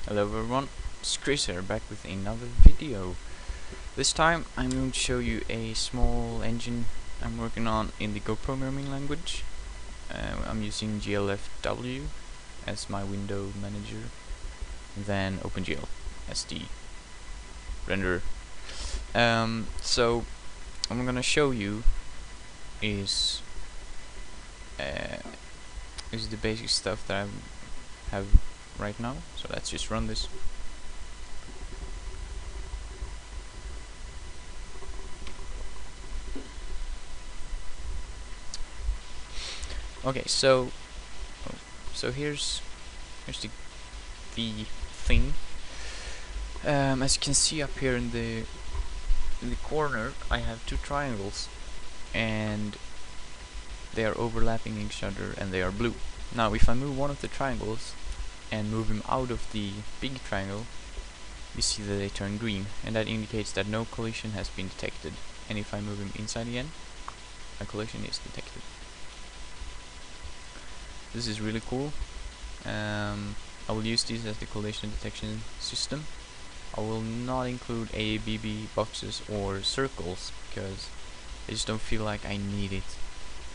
Hello everyone, it's Chris here, back with another video. This time I'm going to show you a small engine I'm working on in the Go programming language. I'm using GLFW as my window manager, then OpenGL as the renderer. So I'm gonna show you is the basic stuff that I have right now. So let's just run this. Okay, so here's the thing. As you can see up here in the corner, I have two triangles, and they are overlapping each other, and they are blue. Now, if I move one of the triangles and move him out of the big triangle, you see that they turn green, and that indicates that no collision has been detected. And if I move him inside again, a collision is detected. This is really cool. I will use this as the collision detection system. I will not include AABB boxes or circles because I just don't feel like I need it.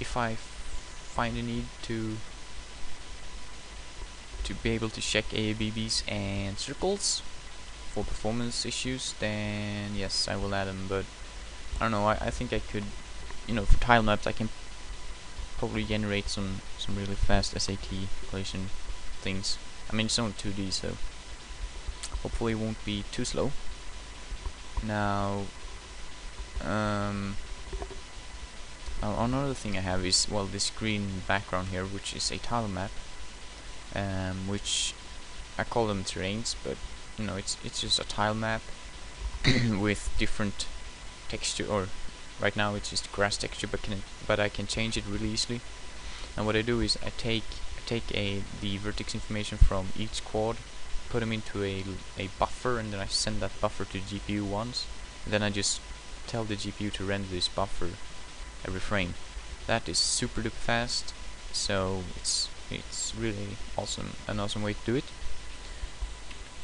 If I find a need to be able to check AABBs and circles for performance issues, then yes, I will add them. But I don't know. I think I could, for tile maps, I can probably generate some really fast SAT collision things. I mean, it's on 2D, so hopefully it won't be too slow. Now, another thing I have is, well, this green background here, which is a tile map, which I call them terrains, but it's just a tile map with different texture. Or right now it's just grass texture, but I can change it really easily. And what I do is I take the vertex information from each quad, put them into a buffer, and then I send that buffer to GPU once, and then I just tell the GPU to render this buffer every frame. That is super duper fast, so it's really an awesome way to do it.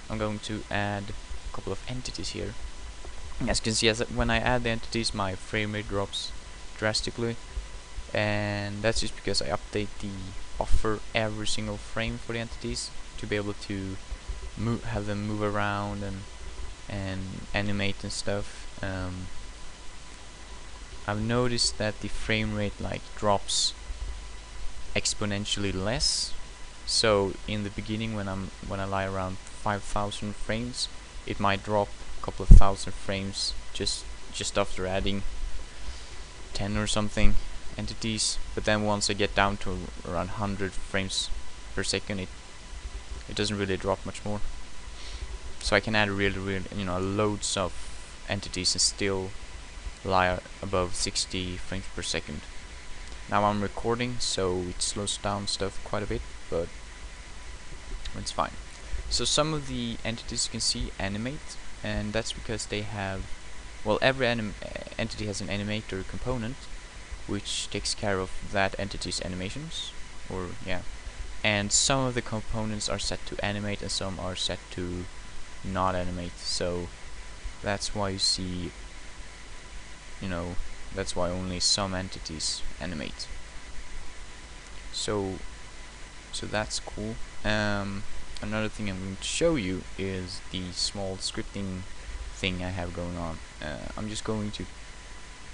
I'm going to add a couple of entities here. As you can see, when I add the entities, my frame rate drops drastically, and that's just because I update the buffer every single frame for the entities to be able to have them move around and animate and stuff. I've noticed that the frame rate drops exponentially less. So in the beginning, when I lie around 5,000 frames, it might drop a couple of thousand frames just after adding 10 or something entities. But then once I get down to around 100 frames per second, it doesn't really drop much more. So I can add really loads of entities and still lie above 60 frames per second. Now I'm recording, so it slows down stuff quite a bit, but it's fine. So some of the entities you can see animate, and that's because they have, well, every entity has an animator component which takes care of that entity's animations, and some of the components are set to animate and some are set to not animate. So that's why you see, that's why only some entities animate. So that's cool. Another thing I'm going to show you is the small scripting thing I have going on. I'm just going to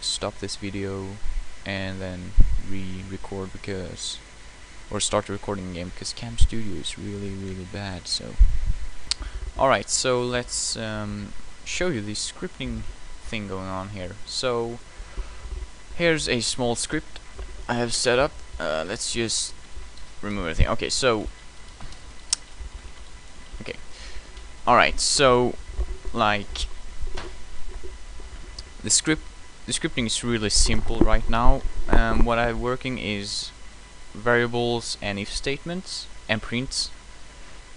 stop this video and then re-record or start recording again, because Cam Studio is really bad. So alright, so let's show you the scripting thing going on here. So here's a small script I have set up. Let's just remove everything. Alright, so the scripting is really simple right now. What I'm working is variables and if statements and prints,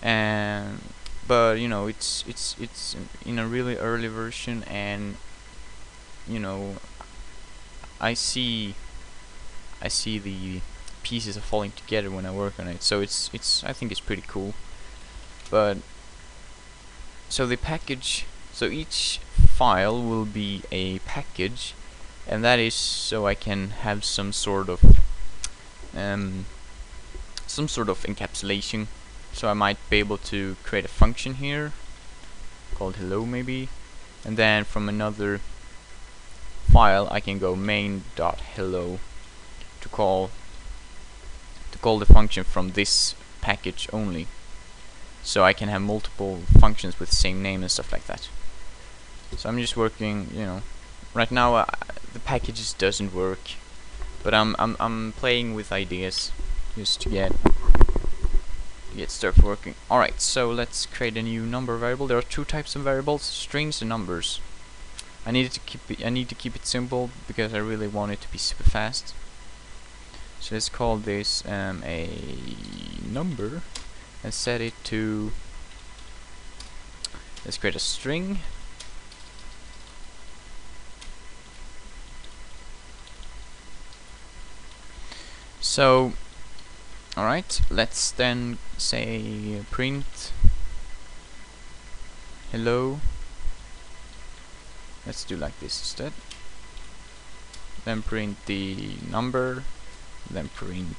but it's in a really early version, and I see the pieces are falling together when I work on it. So I think it's pretty cool, but so the package, so each file will be a package, and that is so I can have some sort of encapsulation. So I might be able to create a function here called hello maybe, and then from another file I can go main.hello to call the function from this package only. So I can have multiple functions with the same name and stuff like that. So I'm just working, right now the packages doesn't work, but I'm playing with ideas just to get stuff working. Alright, so let's create a new number variable. There are two types of variables, strings and numbers. I need to keep it simple because I really want it to be super fast. So let's call this a number and set it to, let's create a string. So alright, let's then say print hello. Let's do like this instead. Then print the number, then print.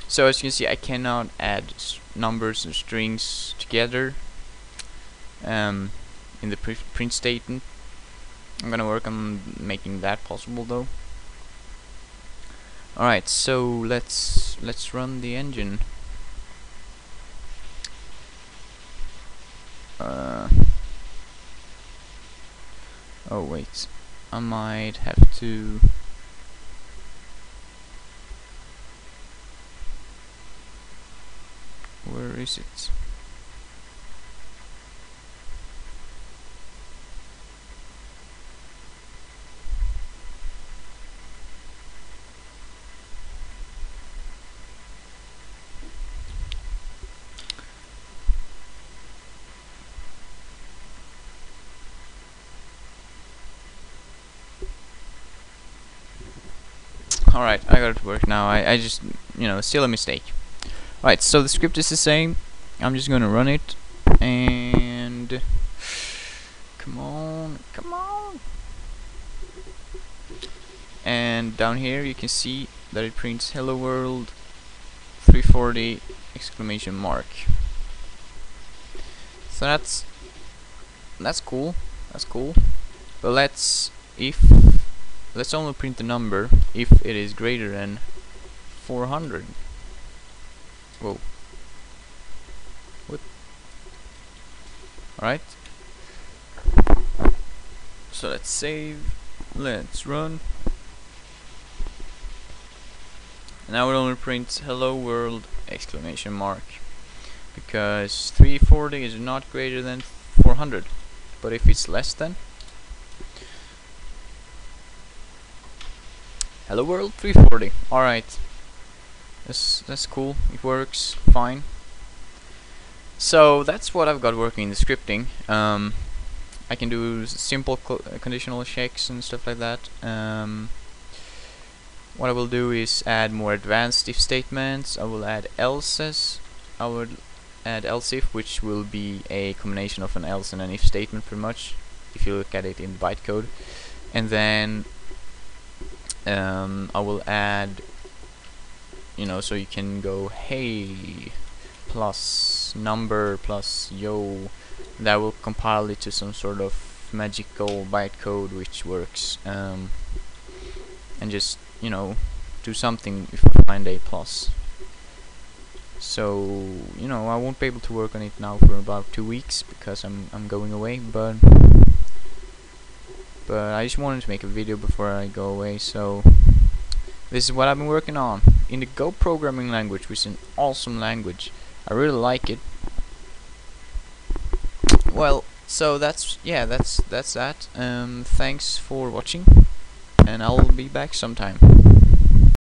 So as you can see, I cannot add numbers and strings together in the print statement. I'm gonna work on making that possible though. Alright, so let's run the engine. Oh wait, I might have to. Where is it? Alright, I got it to work now. I just, still a mistake. Alright, so the script is the same. I'm just gonna run it, and come on. And down here you can see that it prints hello world 340 exclamation mark. So that's cool. But let's only print the number if it is greater than 400. Whoa. What? Alright. So let's save. Let's run. Now it only prints hello world exclamation mark, because 340 is not greater than 400. But if it's less than hello world 340. Alright. That's cool. It works fine. So that's what I've got working in the scripting. I can do simple conditional checks and stuff like that. What I will do is add more advanced if statements. I will add else's. I will add else if, which will be a combination of an else and an if statement pretty much, if you look at it in bytecode. And then I will add, so you can go hey plus number plus yo. That will compile it to some sort of magical bytecode which works, and just do something if I find a plus. So I won't be able to work on it now for about 2 weeks because I'm going away, but I just wanted to make a video before I go away. So this is what I've been working on in the Go programming language, which is an awesome language. I really like it. Well, so that's that. Thanks for watching, and I'll be back sometime.